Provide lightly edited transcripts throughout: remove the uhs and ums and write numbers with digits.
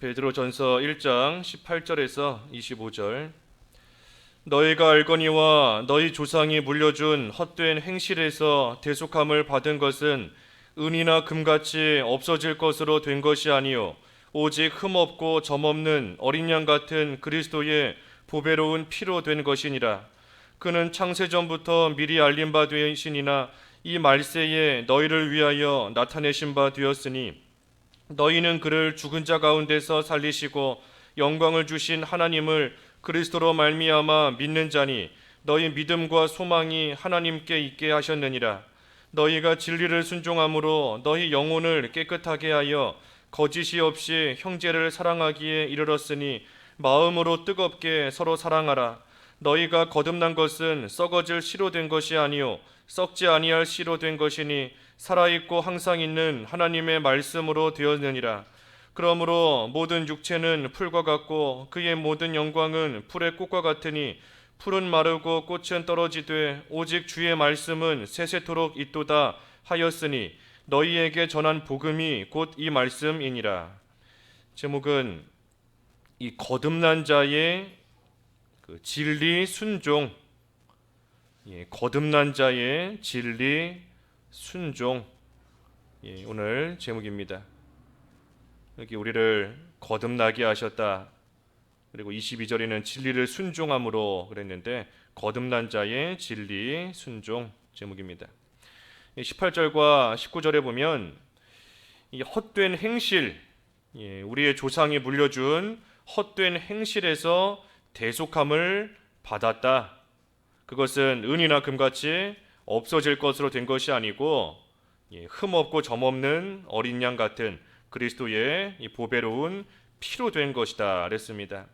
베드로전서 1장 18절에서 25절. 너희가 알거니와 너희 조상이 물려준 헛된 행실에서 대속함을 받은 것은 은이나 금같이 없어질 것으로 된 것이 아니요 오직 흠없고 점없는 어린 양 같은 그리스도의 보배로운 피로 된 것이니라. 그는 창세전부터 미리 알린 바 되시니나 이 말세에 너희를 위하여 나타내신 바 되었으니 너희는 그를 죽은 자 가운데서 살리시고 영광을 주신 하나님을 그리스도로 말미암아 믿는 자니 너희 믿음과 소망이 하나님께 있게 하셨느니라. 너희가 진리를 순종함으로 너희 영혼을 깨끗하게 하여 거짓이 없이 형제를 사랑하기에 이르렀으니 마음으로 뜨겁게 서로 사랑하라. 너희가 거듭난 것은 썩어질 씨로 된 것이 아니요 썩지 아니할 씨로 된 것이니 살아있고 항상 있는 하나님의 말씀으로 되었느니라. 그러므로 모든 육체는 풀과 같고 그의 모든 영광은 풀의 꽃과 같으니 풀은 마르고 꽃은 떨어지되 오직 주의 말씀은 세세토록 있도다 하였으니 너희에게 전한 복음이 곧 이 말씀이니라. 제목은 이 거듭난 자의 진리 순종, 거듭난 자의 진리 순종, 오늘 제목입니다. 여기 우리를 거듭나게 하셨다. 그리고 22절에는 진리를 순종함으로 그랬는데 거듭난 자의 진리 순종 제목입니다. 18절과 19절에 보면 이 헛된 행실, 우리의 조상이 물려준 헛된 행실에서 대속함을 받았다. 그것은 은이나 금같이 없어질 것으로 된 것이 아니고 흠없고 점없는 어린 양 같은 그리스도의 보배로운 피로 된 것이다 그랬습니다.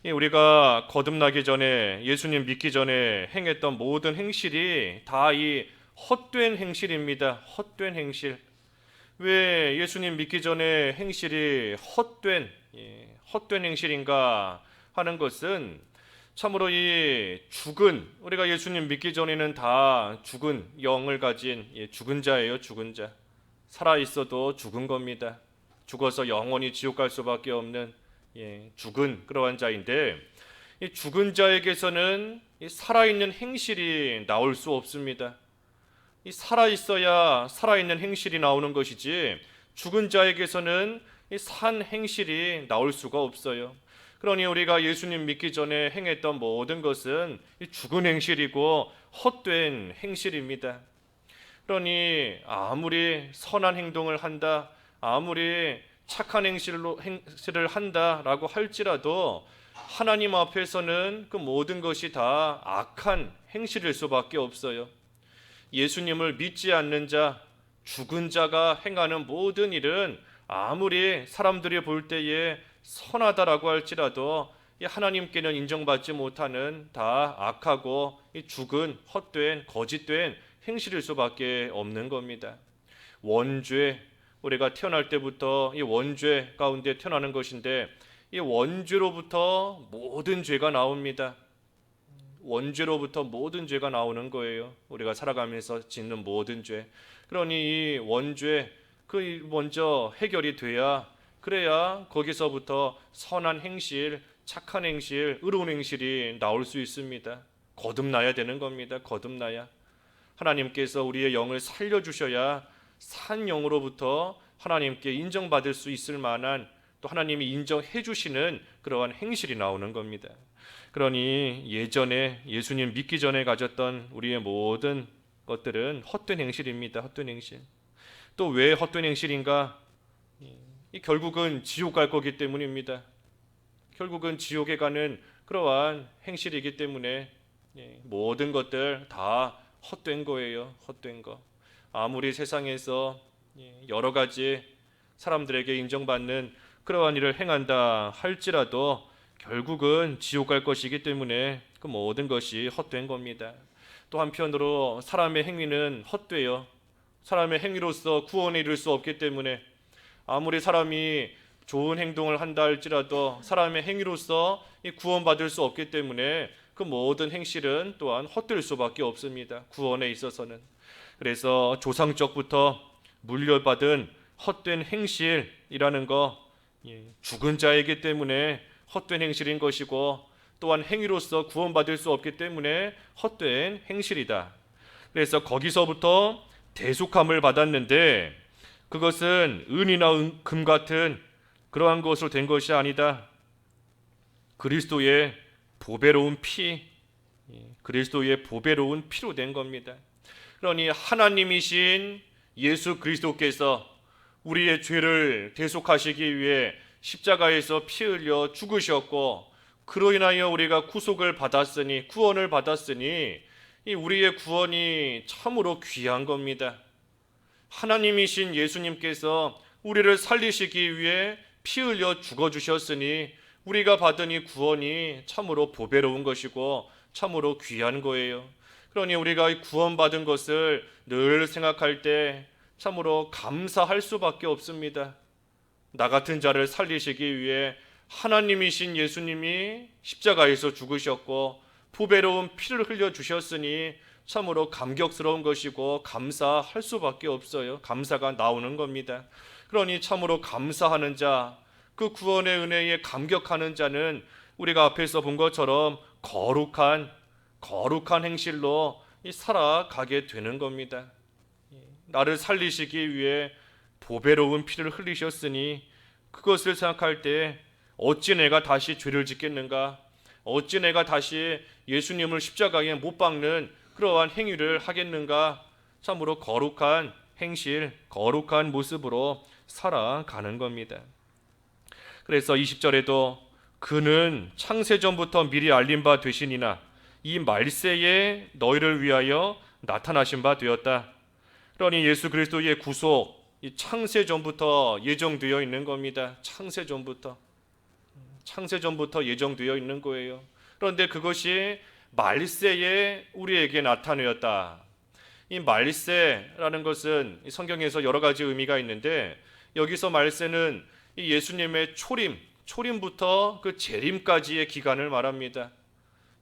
우리가 거듭나기 전에 예수님 믿기 전에 행했던 모든 행실이 다 이 헛된 행실입니다. 헛된 행실. 왜 예수님 믿기 전에 행실이 헛된 행실인가 하는 것은 참으로 이 죽은, 우리가 예수님 믿기 전에는 다 죽은 영을 가진 죽은 자예요. 죽은 자. 살아있어도 죽은 겁니다. 죽어서 영원히 지옥 갈 수밖에 없는 죽은 그러한 자인데 이 죽은 자에게서는 이 살아있는 행실이 나올 수 없습니다. 이 살아있어야 살아있는 행실이 나오는 것이지 죽은 자에게서는 이 산 행실이 나올 수가 없어요. 그러니 우리가 예수님 믿기 전에 행했던 모든 것은 이 죽은 행실이고 헛된 행실입니다. 그러니 아무리 선한 행동을 한다, 아무리 착한 행실을 한다라고 할지라도 하나님 앞에서는 그 모든 것이 다 악한 행실일 수밖에 없어요. 예수님을 믿지 않는 자, 죽은 자가 행하는 모든 일은 아무리 사람들이 볼 때에 선하다라고 할지라도 하나님께는 인정받지 못하는 다 악하고 죽은 헛된 거짓된 행실일 수밖에 없는 겁니다. 원죄, 우리가 태어날 때부터 이 원죄 가운데 태어나는 것인데 이 원죄로부터 모든 죄가 나옵니다. 원죄로부터 모든 죄가 나오는 거예요. 우리가 살아가면서 짓는 모든 죄. 그러니 이 원죄 먼저 해결이 돼야, 그래야 거기서부터 선한 행실, 착한 행실, 의로운 행실이 나올 수 있습니다. 거듭나야 되는 겁니다. 거듭나야. 하나님께서 우리의 영을 살려주셔야 산 영으로부터 하나님께 인정받을 수 있을 만한, 또 하나님이 인정해 주시는 그러한 행실이 나오는 겁니다. 그러니 예전에 예수님 믿기 전에 가졌던 우리의 모든 것들은 헛된 행실입니다. 헛된 행실. 또 왜 헛된 행실인가? 결국은 지옥 갈 거기 때문입니다. 결국은 지옥에 가는 그러한 행실이기 때문에 모든 것들 다 헛된 거예요. 헛된 거. 아무리 세상에서 여러 가지 사람들에게 인정받는 그러한 일을 행한다 할지라도 결국은 지옥 갈 것이기 때문에 그 모든 것이 헛된 겁니다. 또 한편으로 사람의 행위는 헛되요. 사람의 행위로서 구원에 이를 수 없기 때문에 아무리 사람이 좋은 행동을 한다 할지라도 사람의 행위로서 구원받을 수 없기 때문에 그 모든 행실은 또한 헛될 수밖에 없습니다. 구원에 있어서는. 그래서 조상적부터 물려받은 헛된 행실이라는 거, 죽은 자이기 때문에 헛된 행실인 것이고, 또한 행위로서 구원받을 수 없기 때문에 헛된 행실이다. 그래서 거기서부터 대속함을 받았는데, 그것은 은이나 금 같은 그러한 것으로 된 것이 아니다. 그리스도의 보배로운 피, 그리스도의 보배로운 피로 된 겁니다. 그러니 하나님이신 예수 그리스도께서 우리의 죄를 대속하시기 위해 십자가에서 피 흘려 죽으셨고, 그로 인하여 우리가 구속을 받았으니, 구원을 받았으니, 이 우리의 구원이 참으로 귀한 겁니다. 하나님이신 예수님께서 우리를 살리시기 위해 피 흘려 죽어주셨으니 우리가 받은 이 구원이 참으로 보배로운 것이고 참으로 귀한 거예요. 그러니 우리가 구원받은 것을 늘 생각할 때 참으로 감사할 수밖에 없습니다. 나 같은 자를 살리시기 위해 하나님이신 예수님이 십자가에서 죽으셨고 보배로운 피를 흘려주셨으니 참으로 감격스러운 것이고 감사할 수밖에 없어요. 감사가 나오는 겁니다. 그러니 참으로 감사하는 자, 그 구원의 은혜에 감격하는 자는 우리가 앞에서 본 것처럼 거룩한 행실로 살아가게 되는 겁니다. 나를 살리시기 위해 보배로운 피를 흘리셨으니 그것을 생각할 때 어찌 내가 다시 죄를 짓겠는가? 어찌 내가 다시 예수님을 십자가에 못 박는 그러한 행위를 하겠는가? 참으로 거룩한 행실, 거룩한 모습으로 살아가는 겁니다. 그래서 20절에도 그는 창세전부터 미리 알린 바 되시니나 이 말세에 너희를 위하여 나타나신 바 되었다. 그러니 예수 그리스도의 구속, 이 창세전부터 예정되어 있는 겁니다. 창세전부터 예정되어 있는 거예요. 그런데 그것이 말세에 우리에게 나타내었다. 이 말세라는 것은 성경에서 여러 가지 의미가 있는데, 여기서 말세는 이 예수님의 초림부터 그 재림까지의 기간을 말합니다.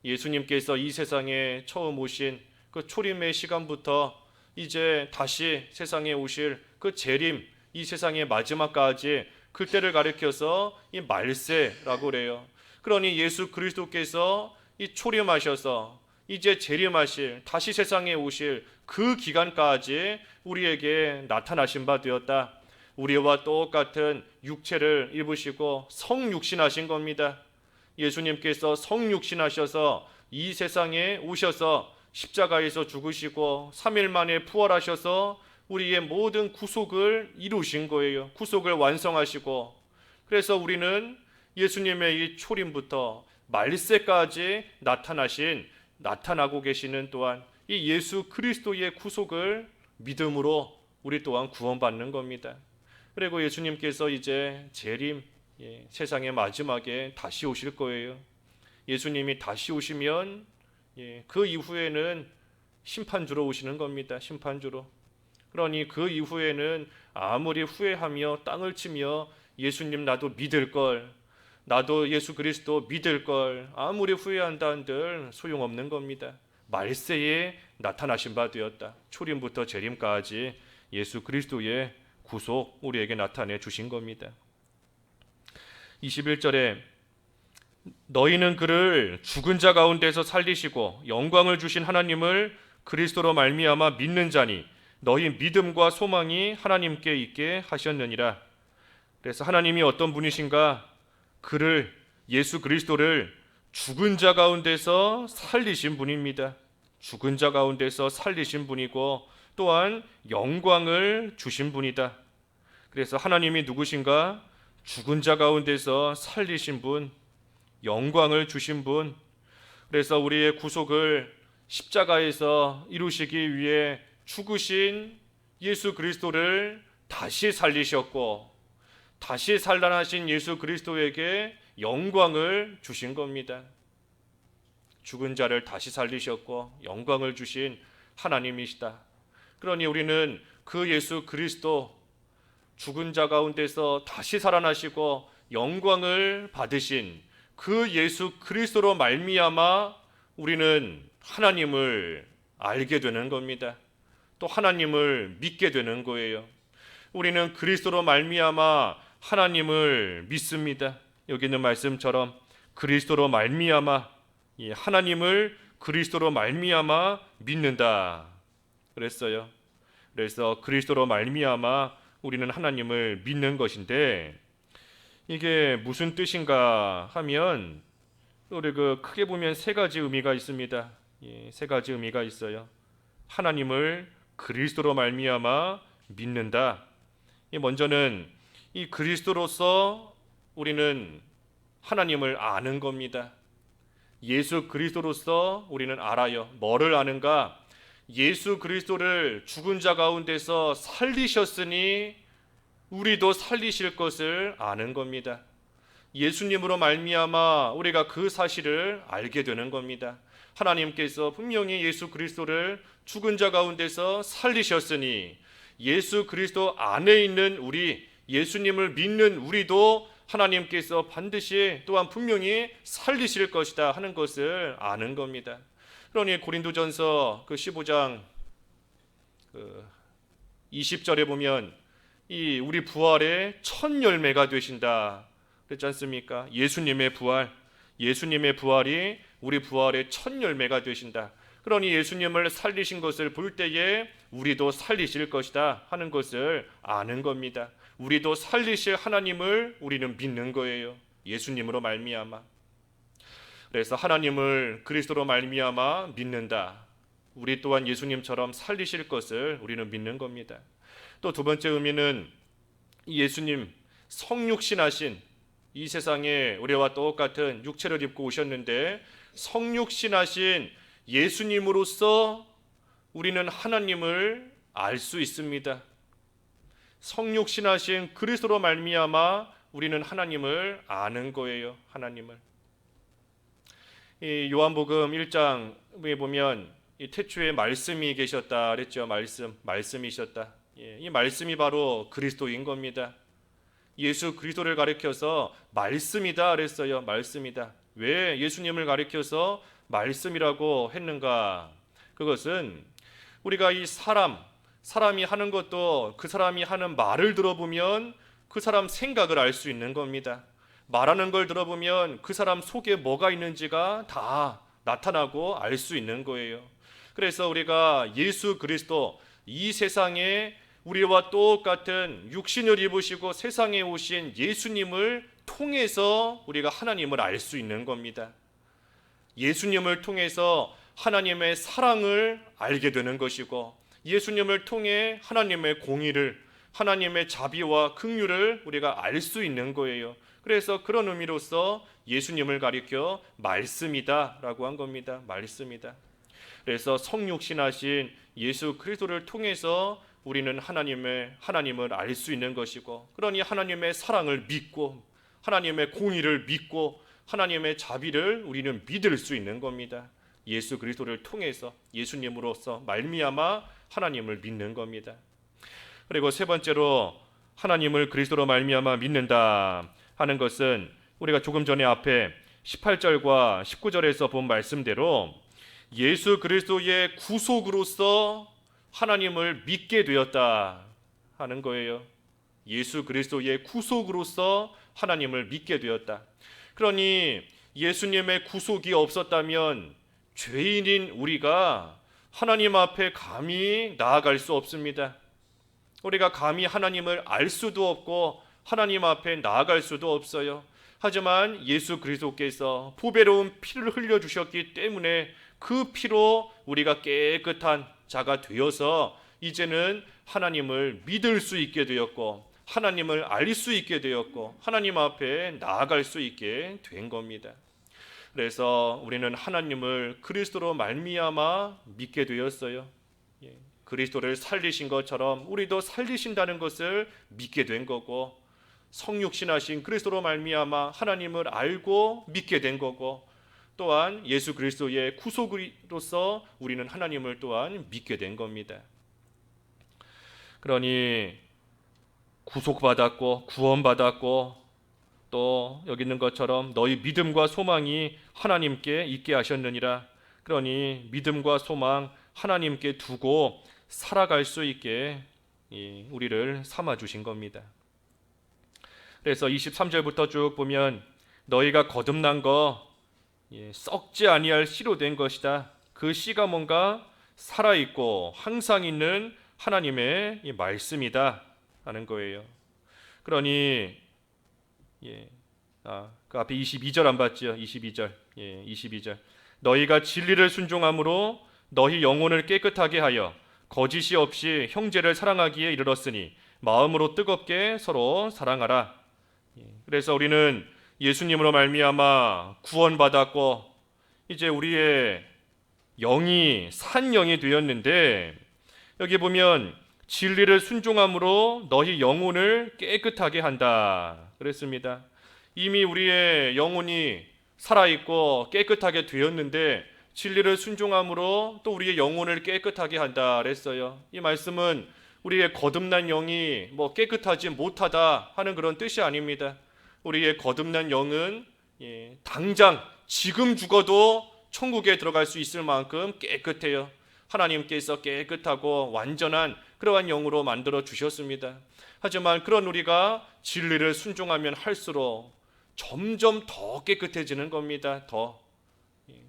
예수님께서 이 세상에 처음 오신 그 초림의 시간부터 이제 다시 세상에 오실 그 재림, 이 세상의 마지막까지 그때를 가리켜서 이 말세라고 그래요. 그러니 예수 그리스도께서 이 초림하셔서 이제 재림하실, 다시 세상에 오실 그 기간까지 우리에게 나타나신 바 되었다. 우리와 똑같은 육체를 입으시고 성육신하신 겁니다. 예수님께서 성육신하셔서 이 세상에 오셔서 십자가에서 죽으시고 3일 만에 부활하셔서 우리의 모든 구속을 이루신 거예요. 구속을 완성하시고, 그래서 우리는 예수님의 이 초림부터 말세까지 나타나고 계시는 또한 이 예수 그리스도의 구속을 믿음으로 우리 또한 구원받는 겁니다. 그리고 예수님께서 이제 재림, 세상의 마지막에 다시 오실 거예요. 예수님이 다시 오시면 그 이후에는 심판주로 오시는 겁니다. 심판주로. 그러니 그 이후에는 아무리 후회하며 땅을 치며 예수님 나도 믿을 걸, 나도 예수 그리스도 믿을 걸 아무리 후회한다 한들 소용없는 겁니다. 말세에 나타나신 바 되었다. 초림부터 재림까지 예수 그리스도의 구속 우리에게 나타내 주신 겁니다. 21절에 너희는 그를 죽은 자 가운데서 살리시고 영광을 주신 하나님을 그리스도로 말미암아 믿는 자니 너희 믿음과 소망이 하나님께 있게 하셨느니라. 그래서 하나님이 어떤 분이신가? 그를, 예수 그리스도를 죽은 자 가운데서 살리신 분입니다. 죽은 자 가운데서 살리신 분이고 또한 영광을 주신 분이다. 그래서 하나님이 누구신가? 죽은 자 가운데서 살리신 분, 영광을 주신 분. 그래서 우리의 구속을 십자가에서 이루시기 위해 죽으신 예수 그리스도를 다시 살리셨고, 다시 살아나신 예수 그리스도에게 영광을 주신 겁니다. 죽은 자를 다시 살리셨고 영광을 주신 하나님이시다. 그러니 우리는 그 예수 그리스도, 죽은 자 가운데서 다시 살아나시고 영광을 받으신 그 예수 그리스도로 말미암아 우리는 하나님을 알게 되는 겁니다. 또 하나님을 믿게 되는 거예요. 우리는 그리스도로 말미암아 하나님을 믿습니다. 여기 있는 말씀처럼 그리스도로 말미암아, 하나님을 그리스도로 말미암아 믿는다 그랬어요. 그래서 그리스도로 말미암아 우리는 하나님을 믿는 것인데, 이게 무슨 뜻인가 하면 우리 크게 보면 세 가지 의미가 있습니다. 세 가지 의미가 있어요. 하나님을 그리스도로 말미암아 믿는다. 먼저는 이 그리스도로서 우리는 하나님을 아는 겁니다. 예수 그리스도로서 우리는 알아요. 뭐를 아는가? 예수 그리스도를 죽은 자 가운데서 살리셨으니 우리도 살리실 것을 아는 겁니다. 예수님으로 말미암아 우리가 그 사실을 알게 되는 겁니다. 하나님께서 분명히 예수 그리스도를 죽은 자 가운데서 살리셨으니 예수 그리스도 안에 있는 우리, 예수님을 믿는 우리도 하나님께서 반드시 또한 분명히 살리실 것이다 하는 것을 아는 겁니다. 그러니 고린도전서 15장 20절에 보면 이 우리 부활의 첫 열매가 되신다 그랬지 않습니까? 예수님의 부활이 우리 부활의 첫 열매가 되신다. 그러니 예수님을 살리신 것을 볼 때에 우리도 살리실 것이다 하는 것을 아는 겁니다. 우리도 살리실 하나님을 우리는 믿는 거예요. 예수님으로 말미암아. 그래서 하나님을 그리스도로 말미암아 믿는다. 우리 또한 예수님처럼 살리실 것을 우리는 믿는 겁니다. 또 두 번째 의미는 예수님 성육신하신, 이 세상에 우리와 똑같은 육체를 입고 오셨는데 성육신하신 예수님으로서 우리는 하나님을 알 수 있습니다. 성육신하신 그리스도로 말미암아 우리는 하나님을 아는 거예요. 하나님을. 이 요한복음 1장에 보면 이 태초에 말씀이 계셨다 그랬죠. 말씀이셨다. 이 말씀이 바로 그리스도인 겁니다. 예수 그리스도를 가리켜서 말씀이다 그랬어요. 말씀이다. 왜 예수님을 가리켜서 말씀이라고 했는가? 그것은 우리가 이 사람이 하는 것도 그 사람이 하는 말을 들어보면 그 사람 생각을 알 수 있는 겁니다. 말하는 걸 들어보면 그 사람 속에 뭐가 있는지가 다 나타나고 알 수 있는 거예요. 그래서 우리가 예수 그리스도, 이 세상에 우리와 똑같은 육신을 입으시고 세상에 오신 예수님을 통해서 우리가 하나님을 알 수 있는 겁니다. 예수님을 통해서 하나님의 사랑을 알게 되는 것이고, 예수님을 통해 하나님의 공의를, 하나님의 자비와 긍휼을 우리가 알 수 있는 거예요. 그래서 그런 의미로서 예수님을 가리켜 말씀이다라고 한 겁니다. 말씀이다. 그래서 성육신하신 예수 그리스도를 통해서 우리는 하나님을 알 수 있는 것이고, 그러니 하나님의 사랑을 믿고 하나님의 공의를 믿고 하나님의 자비를 우리는 믿을 수 있는 겁니다. 예수 그리스도를 통해서, 예수님으로서 말미암아 하나님을 믿는 겁니다. 그리고 세 번째로 하나님을 그리스도로 말미암아 믿는다 하는 것은 우리가 조금 전에 앞에 18절과 19절에서 본 말씀대로 예수 그리스도의 구속으로서 하나님을 믿게 되었다 하는 거예요. 예수 그리스도의 구속으로서 하나님을 믿게 되었다. 그러니 예수님의 구속이 없었다면 죄인인 우리가 하나님 앞에 감히 나아갈 수 없습니다. 우리가 감히 하나님을 알 수도 없고 하나님 앞에 나아갈 수도 없어요. 하지만 예수 그리스도께서 보배로운 피를 흘려주셨기 때문에 그 피로 우리가 깨끗한 자가 되어서 이제는 하나님을 믿을 수 있게 되었고 하나님을 알 수 있게 되었고 하나님 앞에 나아갈 수 있게 된 겁니다. 그래서 우리는 하나님을 그리스도로 말미암아 믿게 되었어요. 그리스도를 살리신 것처럼 우리도 살리신다는 것을 믿게 된 거고, 성육신하신 그리스도로 말미암아 하나님을 알고 믿게 된 거고, 또한 예수 그리스도의 구속으로서 우리는 하나님을 또한 믿게 된 겁니다. 그러니 구속받았고 구원받았고 또 여기 있는 것처럼 너희 믿음과 소망이 하나님께 있게 하셨느니라. 그러니 믿음과 소망 하나님께 두고 살아갈 수 있게 우리를 삼아 주신 겁니다. 그래서 23절부터 쭉 보면 너희가 거듭난 거 썩지 아니할 씨로 된 것이다. 그 씨가 뭔가 살아있고 항상 있는 하나님의 이 말씀이다 하는 거예요. 그러니 그 앞에 22절 안 봤죠? 22절. 22절. 너희가 진리를 순종함으로 너희 영혼을 깨끗하게 하여 거짓이 없이 형제를 사랑하기에 이르렀으니 마음으로 뜨겁게 서로 사랑하라. 그래서 우리는 예수님으로 말미암아 구원받았고 이제 우리의 영이 산 영이 되었는데 여기 보면 진리를 순종함으로 너희 영혼을 깨끗하게 한다 그랬습니다. 이미 우리의 영혼이 살아있고 깨끗하게 되었는데 진리를 순종함으로 또 우리의 영혼을 깨끗하게 한다 그랬어요. 이 말씀은 우리의 거듭난 영이 깨끗하지 못하다 하는 그런 뜻이 아닙니다. 우리의 거듭난 영은 당장 지금 죽어도 천국에 들어갈 수 있을 만큼 깨끗해요. 하나님께서 깨끗하고 완전한 그러한 영으로 만들어 주셨습니다. 하지만 그런 우리가 진리를 순종하면 할수록 점점 더 깨끗해지는 겁니다. 더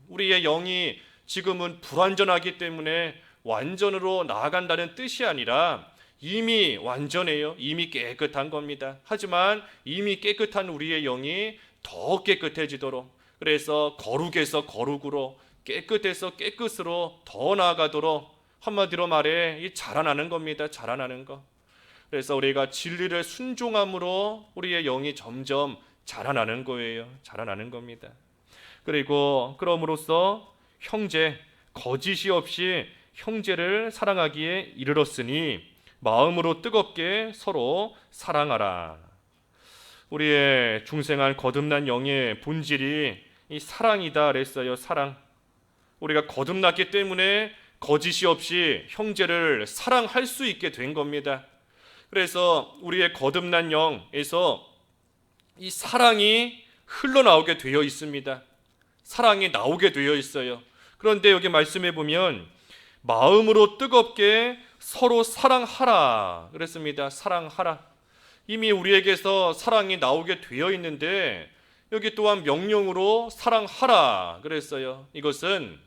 우리의 영이 지금은 불완전하기 때문에 완전으로 나아간다는 뜻이 아니라 이미 완전해요. 이미 깨끗한 겁니다. 하지만 이미 깨끗한 우리의 영이 더 깨끗해지도록, 그래서 거룩에서 거룩으로, 깨끗해서 깨끗으로 더 나아가도록, 한마디로 말해 이 자라나는 겁니다. 자라나는 거. 그래서 우리가 진리를 순종함으로 우리의 영이 점점 자라나는 거예요. 자라나는 겁니다. 그리고 그럼으로써 형제, 거짓이 없이 형제를 사랑하기에 이르렀으니 마음으로 뜨겁게 서로 사랑하라. 우리의 중생한 거듭난 영의 본질이 이 사랑이다 그랬어요. 사랑. 우리가 거듭났기 때문에 거짓이 없이 형제를 사랑할 수 있게 된 겁니다. 그래서 우리의 거듭난 영에서 이 사랑이 흘러나오게 되어 있습니다. 사랑이 나오게 되어 있어요. 그런데 여기 말씀해 보면 마음으로 뜨겁게 서로 사랑하라 그랬습니다. 사랑하라. 이미 우리에게서 사랑이 나오게 되어 있는데 여기 또한 명령으로 사랑하라 그랬어요. 이것은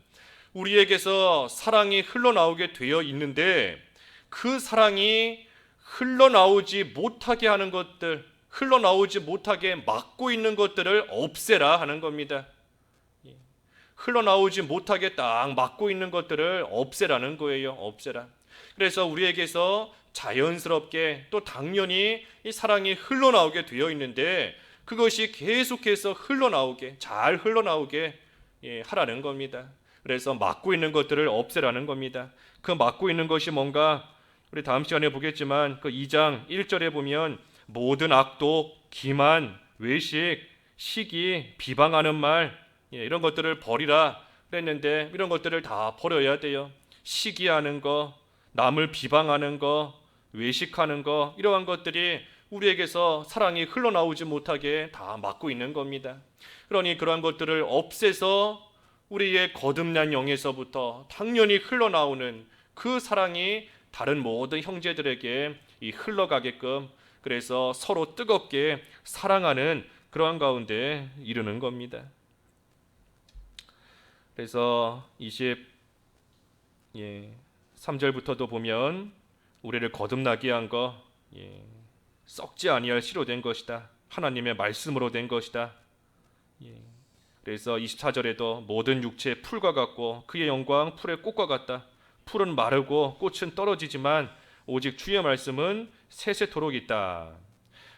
우리에게서 사랑이 흘러나오게 되어 있는데 그 사랑이 흘러나오지 못하게 하는 것들, 흘러나오지 못하게 막고 있는 것들을 없애라 하는 겁니다. 흘러나오지 못하게 딱 막고 있는 것들을 없애라는 거예요. 없애라. 그래서 우리에게서 자연스럽게 또 당연히 이 사랑이 흘러나오게 되어 있는데 그것이 계속해서 흘러나오게, 잘 흘러나오게 하라는 겁니다. 그래서 막고 있는 것들을 없애라는 겁니다. 그 막고 있는 것이 뭔가 우리 다음 시간에 보겠지만 그 2장 1절에 보면 모든 악독, 기만, 외식, 시기, 비방하는 말 이런 것들을 버리라 그랬는데 이런 것들을 다 버려야 돼요. 시기하는 거, 남을 비방하는 거, 외식하는 거, 이러한 것들이 우리에게서 사랑이 흘러나오지 못하게 다 막고 있는 겁니다. 그러니 그러한 것들을 없애서 우리의 거듭난 영에서부터 당연히 흘러나오는 그 사랑이 다른 모든 형제들에게 흘러가게끔, 그래서 서로 뜨겁게 사랑하는 그러한 가운데 이르는 겁니다. 그래서 23절부터도 보면 우리를 거듭나게 한 거, 썩지 아니할 씨로 된 것이다. 하나님의 말씀으로 된 것이다. 그래서 24절에도 모든 육체 풀과 같고 그의 영광 풀의 꽃과 같다. 풀은 마르고 꽃은 떨어지지만 오직 주의 말씀은 세세토록 있다.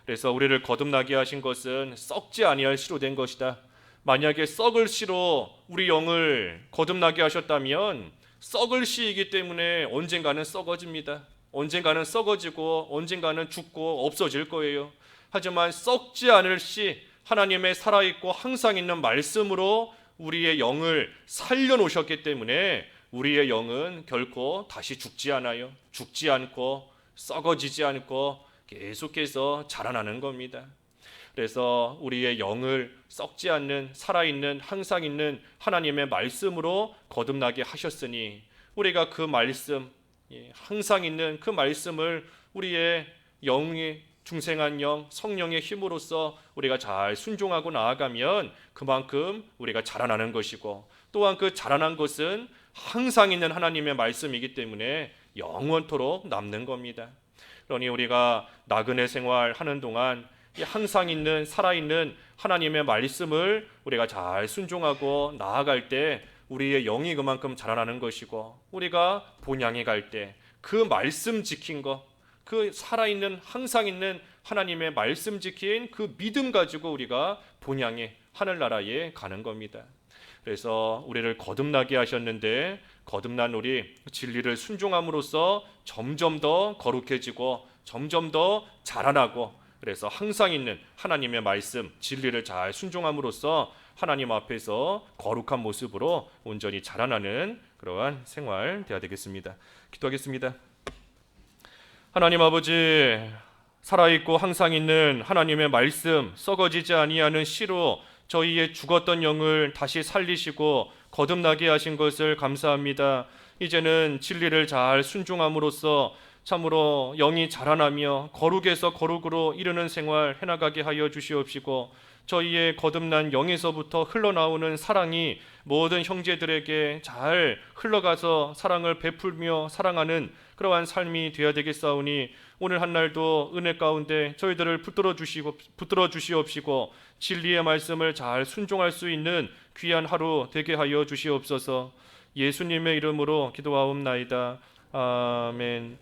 그래서 우리를 거듭나게 하신 것은 썩지 아니할 씨로 된 것이다. 만약에 썩을 씨로 우리 영을 거듭나게 하셨다면 썩을 씨이기 때문에 언젠가는 썩어집니다. 언젠가는 썩어지고 언젠가는 죽고 없어질 거예요. 하지만 썩지 않을 씨, 하나님의 살아있고 항상 있는 말씀으로 우리의 영을 살려놓으셨기 때문에 우리의 영은 결코 다시 죽지 않아요. 죽지 않고 썩어지지 않고 계속해서 자라나는 겁니다. 그래서 우리의 영을 썩지 않는 살아있는 항상 있는 하나님의 말씀으로 거듭나게 하셨으니 우리가 그 말씀, 항상 있는 그 말씀을 우리의 영이 중생한 영, 성령의 힘으로써 우리가 잘 순종하고 나아가면 그만큼 우리가 자라나는 것이고, 또한 그 자라난 것은 항상 있는 하나님의 말씀이기 때문에 영원토록 남는 겁니다. 그러니 우리가 나그네 생활하는 동안 이 항상 있는 살아있는 하나님의 말씀을 우리가 잘 순종하고 나아갈 때 우리의 영이 그만큼 자라나는 것이고, 우리가 본향에 갈 때 그 말씀 지킨 것, 그 살아있는 항상 있는 하나님의 말씀 지킨 그 믿음 가지고 우리가 본향에 하늘나라에 가는 겁니다. 그래서 우리를 거듭나게 하셨는데 거듭난 우리 진리를 순종함으로써 점점 더 거룩해지고 점점 더 자라나고, 그래서 항상 있는 하나님의 말씀 진리를 잘 순종함으로써 하나님 앞에서 거룩한 모습으로 온전히 자라나는 그러한 생활 되어야 되겠습니다. 기도하겠습니다. 하나님 아버지, 살아있고 항상 있는 하나님의 말씀, 썩어지지 아니하는 씨로 저희의 죽었던 영을 다시 살리시고 거듭나게 하신 것을 감사합니다. 이제는 진리를 잘 순종함으로써 참으로 영이 자라나며 거룩에서 거룩으로 이르는 생활 해나가게 하여 주시옵시고, 저희의 거듭난 영에서부터 흘러나오는 사랑이 모든 형제들에게 잘 흘러가서 사랑을 베풀며 사랑하는 그러한 삶이 되어야 되겠사오니, 오늘 한날도 은혜 가운데 저희들을 붙들어 주시옵시고 진리의 말씀을 잘 순종할 수 있는 귀한 하루 되게 하여 주시옵소서. 예수님의 이름으로 기도하옵나이다. 아멘.